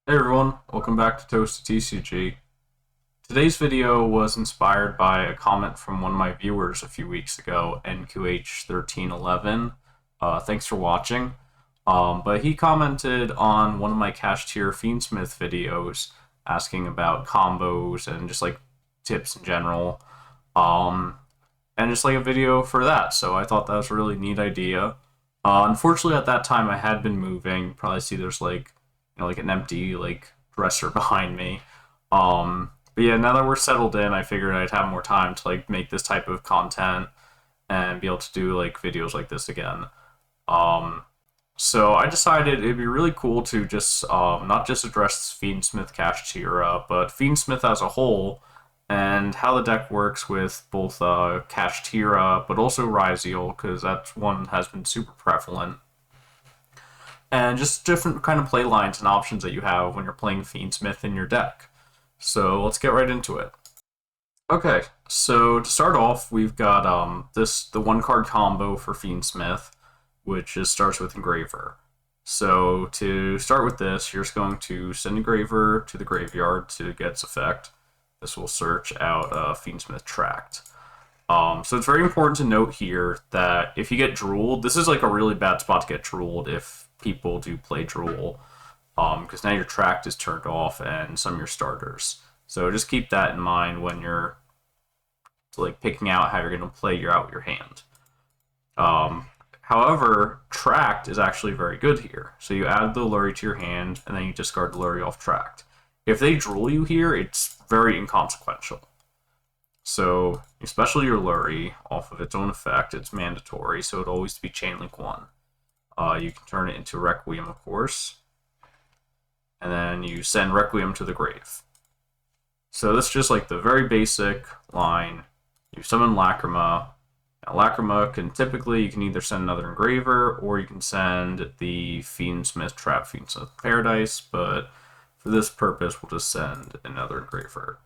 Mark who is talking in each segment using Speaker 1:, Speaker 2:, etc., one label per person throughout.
Speaker 1: Hey everyone, welcome back to Toasted TCG. Today's video was inspired by a comment from one of my viewers a few weeks ago, NQH1311. Thanks for watching. But he commented on one of my Kashtira Fiendsmith videos asking about combos and just like tips in general. And just like a video for that, so I thought that was a really neat idea. Unfortunately, at that time, I had been moving. Probably see there's like like an empty like dresser behind me. But yeah, now that we're settled in, I figured I'd have more time to like make this type of content and be able to do like videos like this again. Um, so I decided it'd be really cool to just not just address Fiendsmith Kashtira, but Fiendsmith as a whole, and how the deck works with both Kashtira, but also Ryzeal, because that one has been super prevalent, and just different kind of play lines and options that you have when you're playing Fiendsmith in your deck. So let's get right into it. Okay, so to start off, we've got the one card combo for Fiendsmith, which just starts with Engraver. So to start with this, you're just going to send Engraver to the graveyard to get its effect. This will search out Fiendsmith Tract. So it's very important to note here that if you get drooled, this is like a really bad spot to get drooled if people do play drool, because now your tract is turned off and some of your starters. So just keep that in mind when you're like picking out how you're going to play out your hand. However, tract is actually very good here. So you add the Lurry to your hand, and then you discard the Lurry off tract. If they drool you here, it's very inconsequential. So you special your Lurry off of its own effect. It's mandatory, so it'll always be Chainlink 1. You can turn it into Requiem, of course. And then you send Requiem to the grave. So this is just like the very basic line. You summon Lacrima. Now Lacrima can typically, you can either send another Engraver, or you can send the Fiendsmith Trap Fiendsmith Paradise, but for this purpose, we'll just send another Engraver.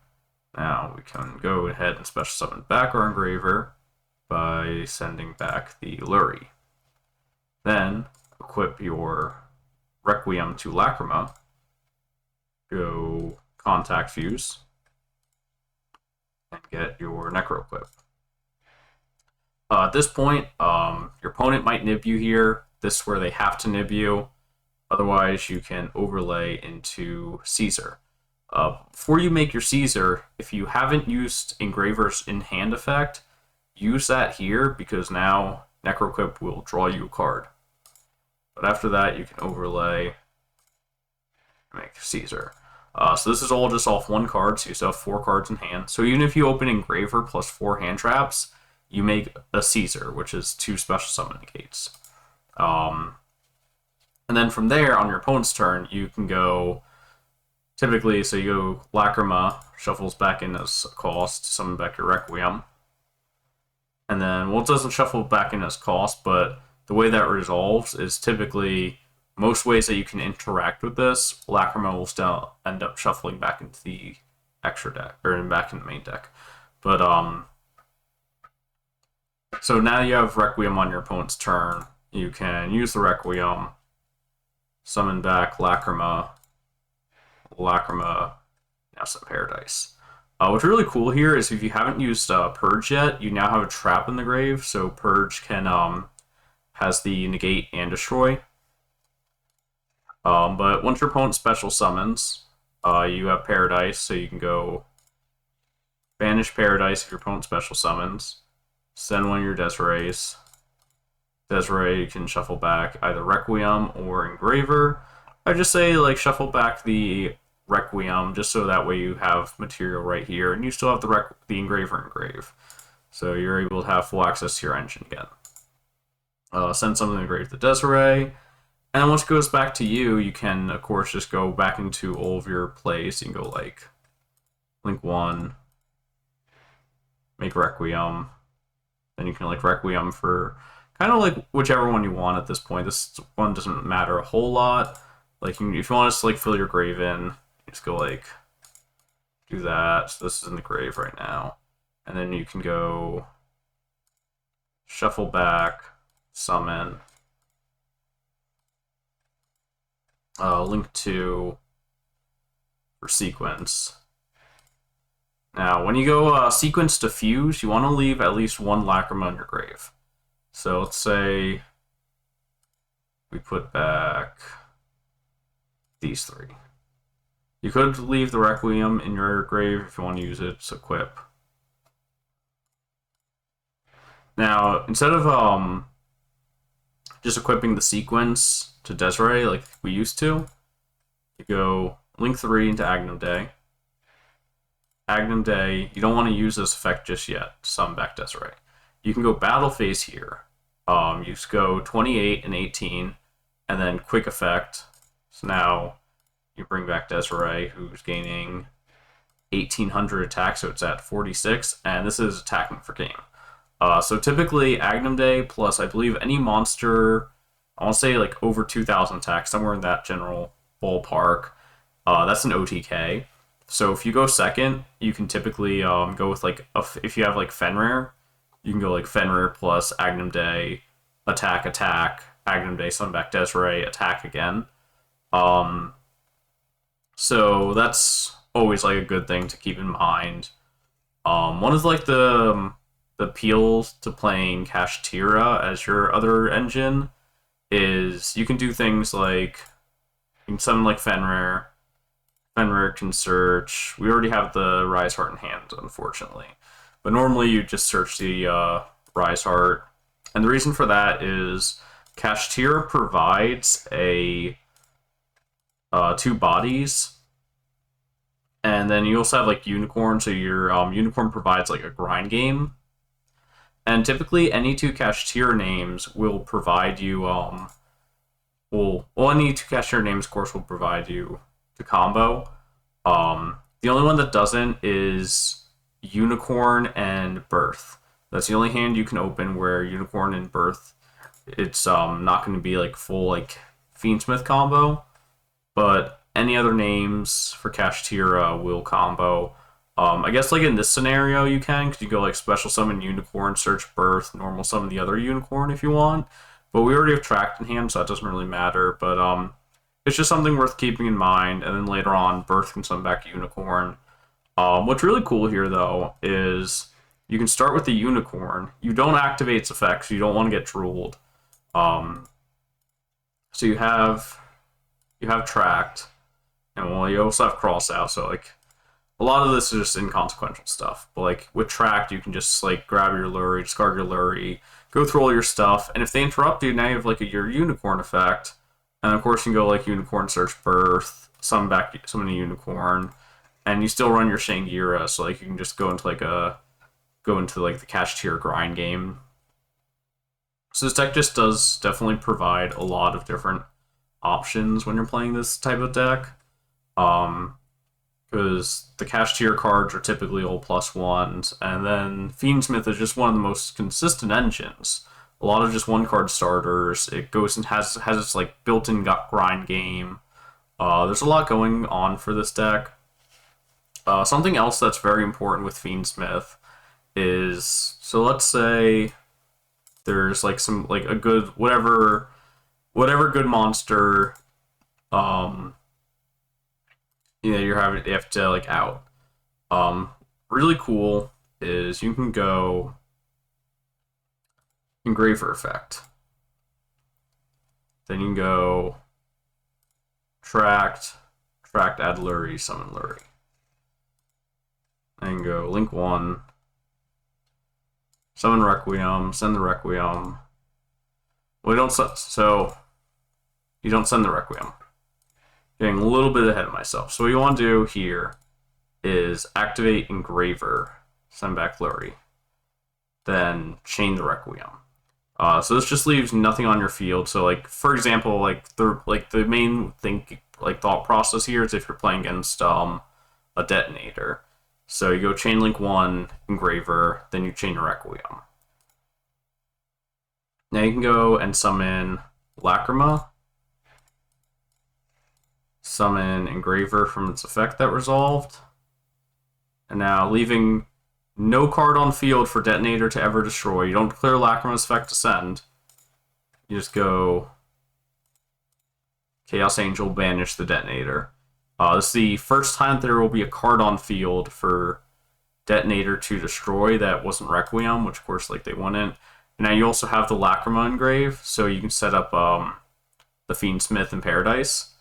Speaker 1: Now we can go ahead and special summon back our Engraver by sending back the Lurry. Then equip your Requiem to Lacrima. Go Contact Fuse and get your Necro equip. At this point, your opponent might nib you here. This is where they have to nib you. Otherwise, you can overlay into Caesar. Before you make your Caesar, if you haven't used Engraver's in-hand effect, use that here, because now Necroequip will draw you a card. But after that, you can overlay and make Caesar. So this is all just off one card, so you still have 4 cards in hand. So even if you open Engraver plus 4 hand traps, you make a Caesar, which is 2 special summon negates. And then from there, on your opponent's turn, you can go, typically, so you go Lacrima, shuffles back in as a cost, summon back your Requiem. And then, well, it doesn't shuffle back in as cost, but the way that resolves is typically, most ways that you can interact with this, Lacrima will still end up shuffling back into the extra deck, or back in the main deck. But, so now you have Requiem on your opponent's turn. You can use the Requiem, summon back Lacrima, now some Paradise. What's really cool here is if you haven't used Purge yet, you now have a trap in the grave, so Purge can has the negate and destroy. But once your opponent special summons, you have Paradise, so you can go banish Paradise if your opponent special summons, send one of your Desirays. Desiree can shuffle back either Requiem or Engraver. I just say like shuffle back the Requiem just so that way you have material right here, and you still have the Engraver engrave. So you're able to have full access to your engine again. Send something to engrave the Desiree. And once it goes back to you, you can, of course, just go back into all of your plays. You can go like Link 1, make Requiem. Then you can like Requiem for kind of like whichever one you want at this point. This one doesn't matter a whole lot. Like if you want to like fill your grave in, you just go like do that. So this is in the grave right now. And then you can go shuffle back, summon, Link 2, for sequence. Now, when you go sequence to fuse, you want to leave at least one Lacrima in your grave. So let's say we put back these 3. You could leave the Requiem in your grave if you want to use it as equip. Now, instead of just equipping the sequence to Desiree like we used to, you go link 3 into Agnum Day. Agnum Day, you don't want to use this effect just yet, summon back Desiree. You can go battle phase here. You just go 28 and 18, and then quick effect. So now you bring back Desiree, who's gaining 1800 attack, so it's at 46, and this is attacking for game. So typically Agnum Day plus I believe any monster, I want to say like over 2000 attack, somewhere in that general ballpark. That's an OTK. So if you go second, you can typically go with like, if you have like Fenrir, you can go like Fenrir plus Agnum Day, attack, Agnum Day, summon back Desiree, attack again. So that's always like a good thing to keep in mind. One of like the appeals to playing Kashtira as your other engine is you can do things like you can summon like Fenrir. Fenrir can search. We already have the Rise Heart in hand, unfortunately. But normally you just search the Rise Heart. And the reason for that is Kashtira provides a 2 bodies. And then you also have like Unicorn, so your Unicorn provides like a grind game. And typically any 2 Kashtira names will provide you any 2 Kashtira names of course will provide you the combo. The only one that doesn't is Unicorn and Birth. That's the only hand you can open where Unicorn and Birth, it's not going to be like full like Fiendsmith combo, but any other names for Kashtira will combo. I guess like in this scenario you can, because you go like special summon Unicorn, search Birth, normal summon the other Unicorn if you want. But we already have Tracked in hand, so that doesn't really matter. But it's just something worth keeping in mind. And then later on, Birth can summon back Unicorn. What's really cool here though is you can start with the Unicorn. You don't activate its effects. You don't want to get drooled. So you have Tracked, and well, you also have Cross Out. So like a lot of this is just inconsequential stuff. But like with Tracked, you can just like grab your Lurie, discard your Lurie, go through all your stuff, and if they interrupt you, now you have like your Unicorn effect. And of course you can go like Unicorn search Birth, summon a Unicorn, and you still run your Shangira, so like you can just go into like the Kashtira grind game. So this deck just does definitely provide a lot of different options when you're playing this type of deck. Because the Kashtira cards are typically all +1s, and then Fiendsmith is just one of the most consistent engines. A lot of just 1-card starters. It goes and has its like built-in grind game. There's a lot going on for this deck. Something else that's very important with Fiendsmith is, so let's say there's like some like a good whatever good monster you have to like out. Really cool is you can go Engraver effect. Then you can go Tracked, add Lurie, summon Lurie. And go link 1, summon Requiem, send the Requiem. Well, you don't send the Requiem. Getting a little bit ahead of myself. So what you want to do here is activate Engraver, send back Lurie, then chain the Requiem. So this just leaves nothing on your field. So like for example, the main thought process here is if you're playing against a detonator. So you go chain link 1, Engraver, then you chain your Requiem. Now you can go and summon Lacrima, summon Engraver from its effect that resolved, and now leaving no card on field for Detonator to ever destroy. You don't clear Lacrima's effect to send. You just go Chaos Angel, banish the Detonator. This is the first time there will be a card on field for Detonator to destroy that wasn't Requiem, which of course like they wouldn't. And now you also have the Lacrima engrave, so you can set up the Fiendsmith in Paradise.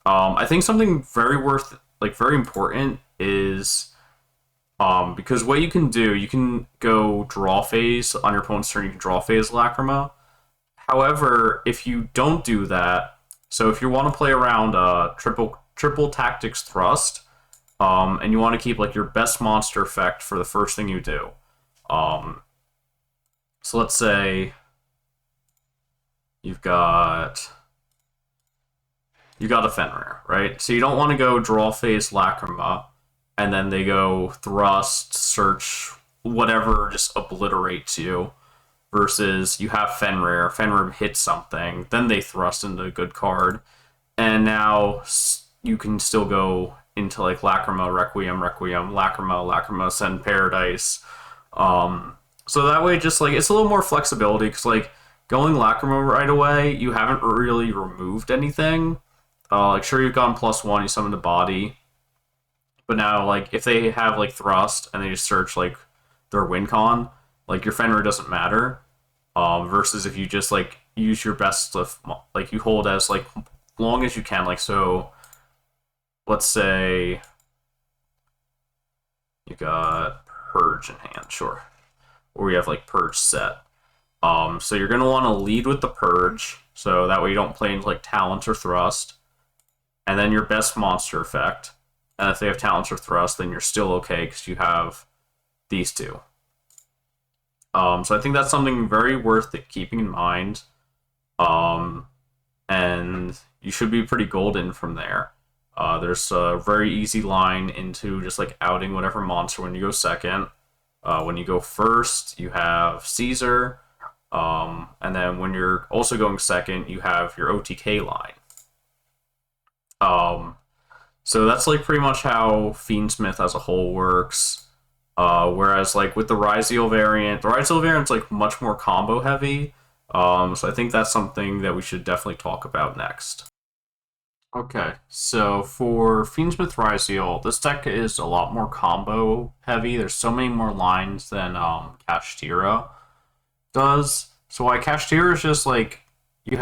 Speaker 1: I think something very important is because what you can do, you can go draw phase on your opponent's turn. You can draw phase Lacrima. However, if you don't do that, so if you want to play around triple tactics thrust, and you want to keep like your best monster effect for the first thing you do. So let's say you've got a Fenrir, right? So you don't want to go draw phase Lacrima, and then they go thrust, search, whatever, just obliterates you. Versus you have Fenrir hits something, then they thrust into a good card, and now you can still go into like Lacrima, Requiem, Lacrima, send Paradise. So that way, just like it's a little more flexibility because like going Lacrima right away, you haven't really removed anything. Like sure you've gone +1, you summon the body, but now like if they have like thrust and they just search like their win con, like your Fenrir doesn't matter. Versus if you just like use your best stuff, like you hold as like long as you can, like so. Let's say you got Purge in hand, sure, or you have like Purge set. So you're gonna want to lead with the Purge, so that way you don't play into like Talents or Thrust, and then your best monster effect. And if they have Talents or Thrust, then you're still okay because you have these two. So I think that's something very worth keeping in mind. And you should be pretty golden from there. There's a very easy line into just like outing whatever monster when you go second. When you go first, you have Caesar. And then when you're also going second, you have your OTK line. So that's like pretty much how Fiendsmith as a whole works. Whereas like with the Ryzeal variant's like much more combo heavy. So I think that's something that we should definitely talk about next. Okay, so for Fiendsmith Ryzeal, this deck is a lot more combo heavy. There's so many more lines than Kashtira does. So why Kashtira is just like you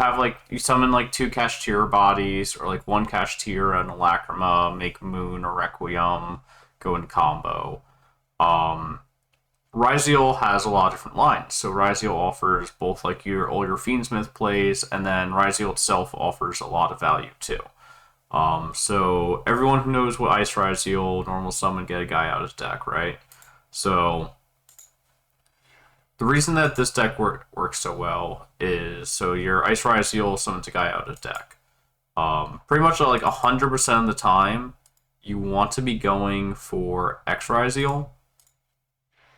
Speaker 1: summon like 2 Kashtira bodies or like 1 Kashtira and a Lacrima, make Moon or Requiem, go in combo. Ryzeal has a lot of different lines. So Ryzeal offers both like all your Fiendsmith plays, and then Ryzeal itself offers a lot of value too. So everyone who knows what Ice Ryzeal, normal summon, get a guy out of his deck, right? So the reason that this deck works so well is so your Ice Ryzeal summons a guy out of deck. Pretty much like 100% of the time, you want to be going for X Ryzeal.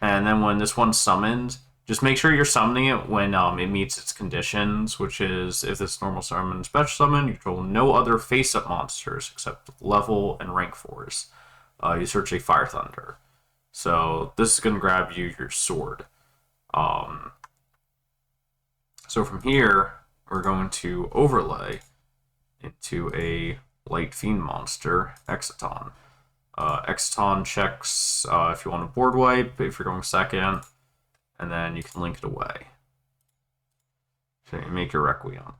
Speaker 1: And then when this one's summoned, just make sure you're summoning it when it meets its conditions, which is if it's normal summon, special summon, you control no other face-up monsters except level and rank 4s. You search a Fire Thunder. So this is going to grab you your sword. So from here, we're going to overlay into a Light Fiend monster, Exciton. Exciton checks if you want a board wipe, if you're going second, and then you can link it away. So you make your Requiem.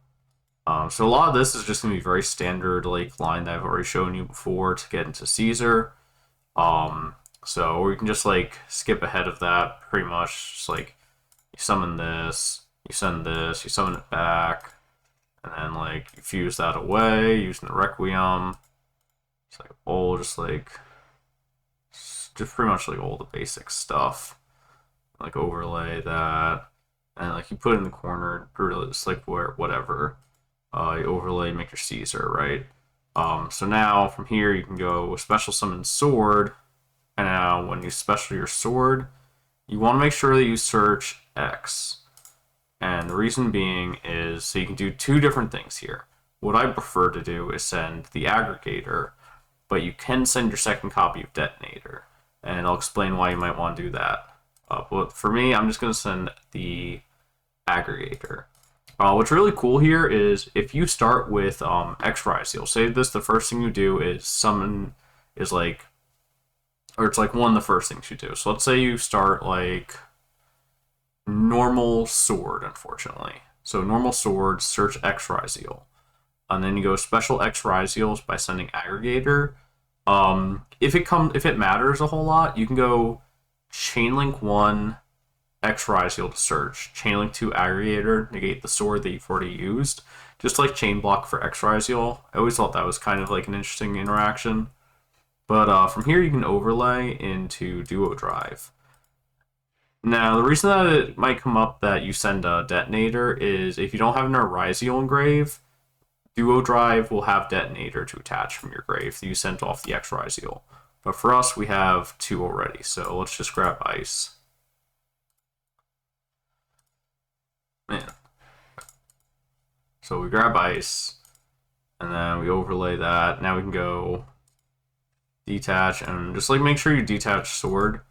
Speaker 1: So a lot of this is just going to be very standard like line that I've already shown you before to get into Caesar. So we can just like skip ahead of that pretty much. Just like you summon this, you send this, you summon it back, and then like you fuse that away using the Requiem. It's like all just pretty much like all the basic stuff. Like overlay that, and like you put it in the corner, really just like whatever. You overlay, make your Caesar, right? So now from here you can go special summon sword, and now when you special your sword, you want to make sure that you search X. And the reason being is so you can do 2 different things here. What I prefer to do is send the aggregator, but you can send your second copy of Detonator, and I'll explain why you might want to do that. But for me, I'm just going to send the aggregator. What's really cool here is if you start with X Ryzeal, say this, the first thing you do is summon, is like, or it's like one of the first things you do. So let's say you start like normal sword, unfortunately. So normal sword, search X Ryzeal. And then you go special X Ryzeals by sending aggregator. If it matters a whole lot, you can go chainlink 1 X Ryzeal to search, chainlink 2 aggregator, negate the sword that you've already used, just like chain block for X Ryzeal. I always thought that was kind of like an interesting interaction. But from here you can overlay into duo drive. Now the reason that it might come up that you send a detonator is if you don't have an Ryzeal engrave, duo drive will have detonator to attach from your grave that you sent off the X Ryzeal. But for us, we have 2 already, so let's just grab ice. Man. So we grab ice, and then we overlay that. Now we can go detach, and just like make sure you detach sword,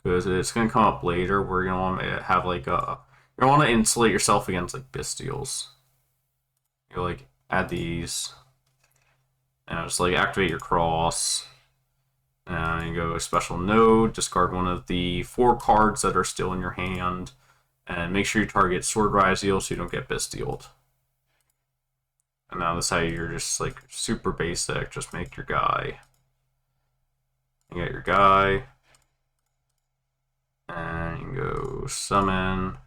Speaker 1: because it's going to come up later where you're going to want to have like a, you want to insulate yourself against like bestials. You like add these, and just like activate your cross, and you go special node, discard one of the 4 cards that are still in your hand, and make sure you target sword Ryzeal so you don't get bestialed. And now this is how you're just like super basic, just make your guy. You get your guy, and you can go summon,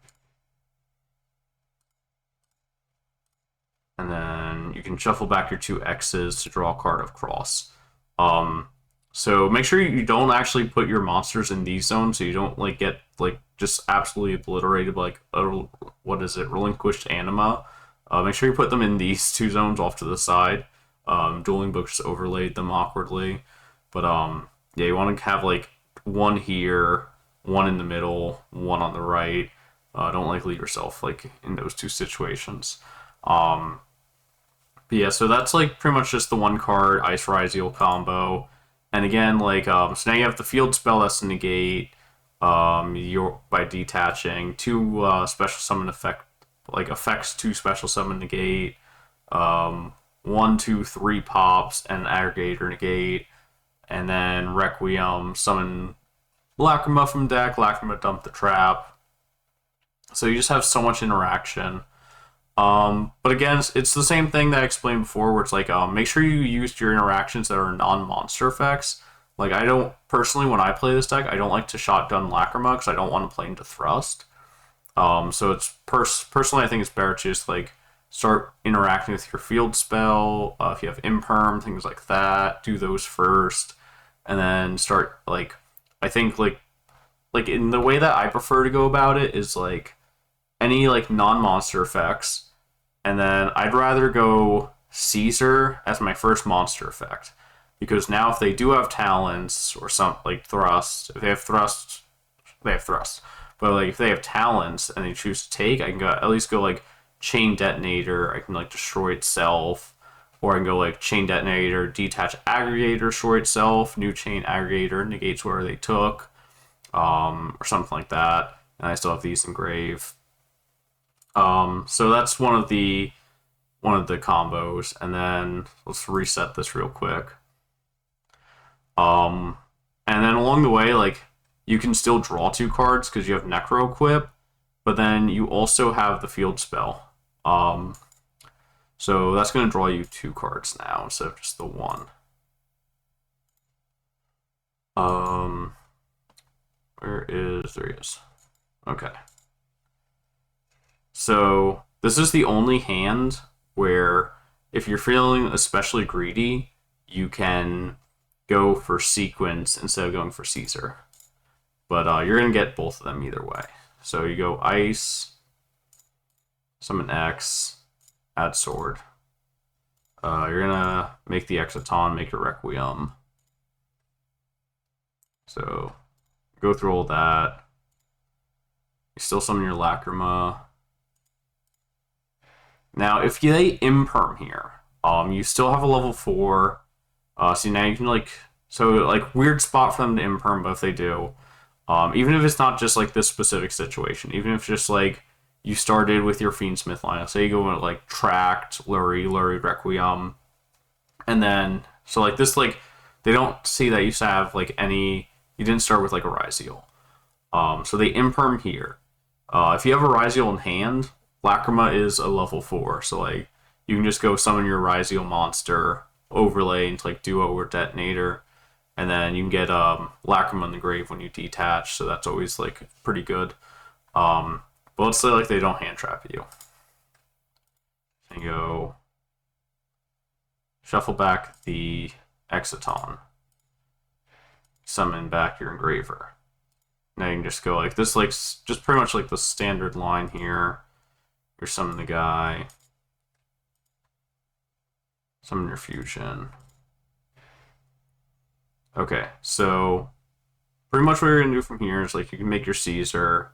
Speaker 1: and then you can shuffle back your 2 X's to draw a card of cross. So make sure you don't actually put your monsters in these zones, so you don't like get like just absolutely obliterated like what is it, relinquished anima. Make sure you put them in these 2 zones off to the side. Dueling Books overlaid them awkwardly, but yeah, you want to have like 1 here, 1 in the middle, 1 on the right. Don't like leave yourself like in those 2 situations. But yeah, so that's like pretty much just the 1 card Ice Ryzeal combo. And again, like so now you have the field spell that's to negate by detaching 2 special summon effect, like effects 2 special summon negate, 1, 2, 3 pops and aggregator negate, and then Requiem summon Lacrima from deck, Lacrima dump the trap. So you just have so much interaction. But again, it's the same thing that I explained before, where it's like, make sure you use your interactions that are non-monster effects. Like, I don't, personally, when I play this deck, I don't like to shotgun Lacrima, because I don't want to play into Thrust. So it's, personally, I think it's better to just, like, start interacting with your field spell, if you have Imperm, things like that, do those first, and then start, like, I think, like, in the way that I prefer to go about it is, like, any, like, non-monster effects, and then I'd rather go Caesar as my first monster effect. Because now if they do have talents, or some, like, Thrust, if they have Thrust, they have Thrust. But, like, if they have talents and they choose to take, I can go, at least go, like, Chain Detonator, I can, like, destroy itself. Or I can go, like, Chain Detonator, Detach Aggregator, destroy itself, New Chain Aggregator, negates where they took, or something like that. And I still have these engrave. So that's one of the combos, and then let's reset this real quick. And then along the way, like, you can still draw 2 cards because you have Necro equip, but then you also have the field spell. So that's going to draw you 2 cards now instead of just the 1. There he is. Okay. So this is the only hand where if you're feeling especially greedy, you can go for sequence instead of going for Caesar. But you're going to get both of them either way. So you go Ice, summon X, add sword. You're going to make the Exciton, make a Requiem. So go through all that. You still summon your Lacrima. Now, if they Imperm here, you still have a level 4. So now you can, like, so, like, weird spot for them to Imperm, but if they do, even if it's not just, like, this specific situation, even if just, like, you started with your Fiendsmith line. Say you go with like Tract, Lurie, Requiem, and then so like this like they don't see that you have like any. You didn't start with like a Ryzeal. So they imperm here. If you have a Ryzeal in hand, Lacrima is a level 4. So like you can just go summon your Ryzeal monster, overlay into like Duo or Detonator, and then you can get Lacrima in the grave when you detach. So that's always like pretty good. But let's say like they don't hand trap you. And go shuffle back the Exciton. Summon back your Engraver. Now you can just go like this, like just pretty much like the standard line here. You summon the guy. Summon your Fusion. Okay, so pretty much what you're gonna do from here is like you can make your Caesar,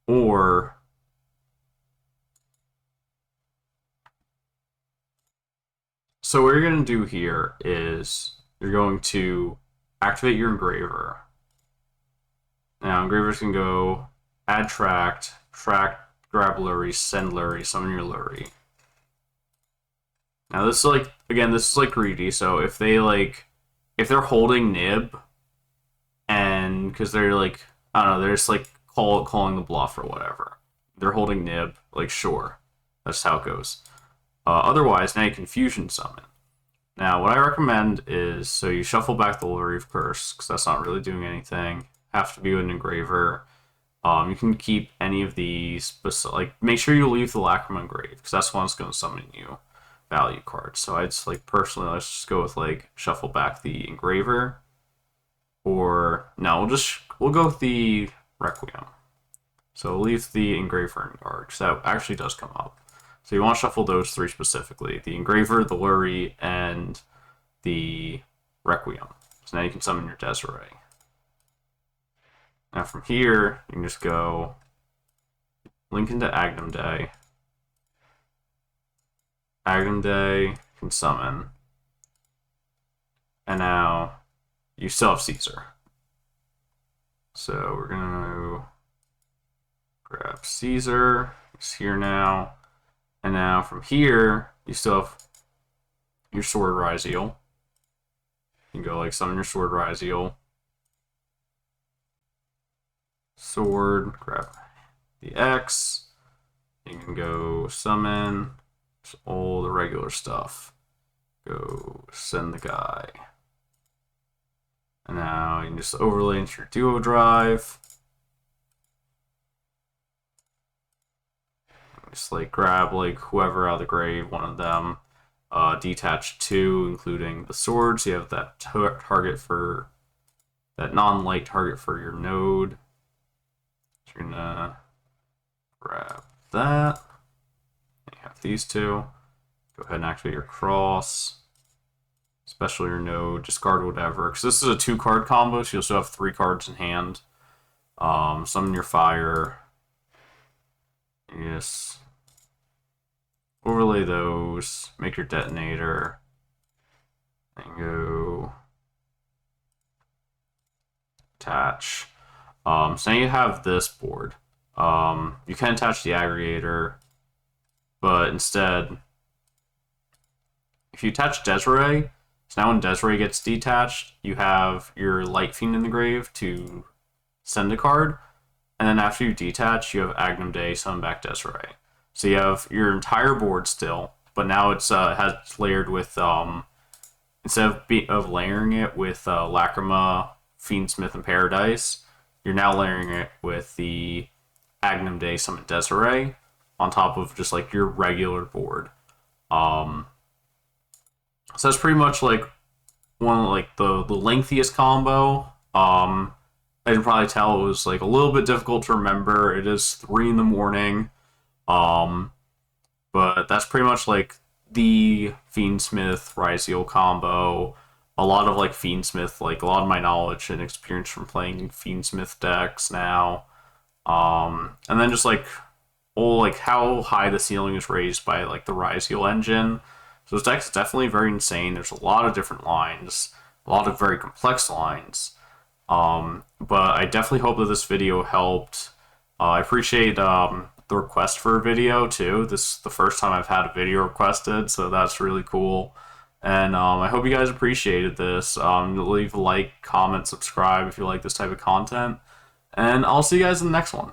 Speaker 1: or so what you're gonna do here is you're going to activate your Engraver. Now, Engravers can go add Tract, grab Lurie, send Lurie, summon your Lurie. Now, this is like, again, this is like greedy, so if they're holding Nib, and, because they're like, I don't know, they're just like calling the bluff or whatever. They're holding Nib, like, sure. That's how it goes. Otherwise, now you can Fusion Summon. Now, what I recommend is, so you shuffle back the Lurie of Curse, because that's not really doing anything. Have to be an Engraver. You can keep any of these, but like make sure you leave the Lacrima Engrave, because that's one that's going to summon you value cards. So I'd just like personally, let's just go with like shuffle back the Engraver, or no, we'll go with the Requiem. So leave the Engraver in guard, because that actually does come up. So you want to shuffle those 3 specifically: the Engraver, the Lurie, and the Requiem. So now you can summon your Desiree. Now from here, you can just go link into Agnum Day. Agnum Day can summon. And now you still have Caesar. So we're going to grab Caesar. It's here now. And now from here, you still have your Sword Ryzeal. You can go like summon your Sword Ryzeal. Sword, grab the X. You can go summon all the regular stuff. Go send the guy. And now you can just overlay into your Duo Drive. Just like grab like whoever out of the grave, one of them. Detach 2, including the swords. You have that target for that non-light target for your node. You're gonna grab that. You have these 2. Go ahead and activate your cross. Special your node. Discard whatever. Because this is a 2-card combo, so you'll still have 3 cards in hand. Summon your fire. Yes. Overlay those. Make your detonator. And go attach. So now you have this board. You can attach the aggregator, but instead, if you attach Desiree, so now when Desiree gets detached, you have your Light Fiend in the grave to send a card, and then after you detach, you have Agnum Day summon back Desiree. So you have your entire board still, but now it's has layered with instead of layering it with Lacrima, Fiendsmith, and Paradise, you're now layering it with the Agnum Day summon Desiree on top of just like your regular board. So that's pretty much like one of like the lengthiest combo. I can probably tell it was like a little bit difficult to remember. It is 3 in the morning. But that's pretty much like the Fiendsmith Ryzeal combo. A lot of like Fiendsmith, like a lot of my knowledge and experience from playing Fiendsmith decks now. And then just like how high the ceiling is raised by like the Ryzeal engine. So this deck is definitely very insane. There's a lot of different lines, a lot of very complex lines. But I definitely hope that this video helped. I appreciate the request for a video too. This is the first time I've had a video requested, so that's really cool. And I hope you guys appreciated this. Leave a like, comment, subscribe if you like this type of content. And I'll see you guys in the next one.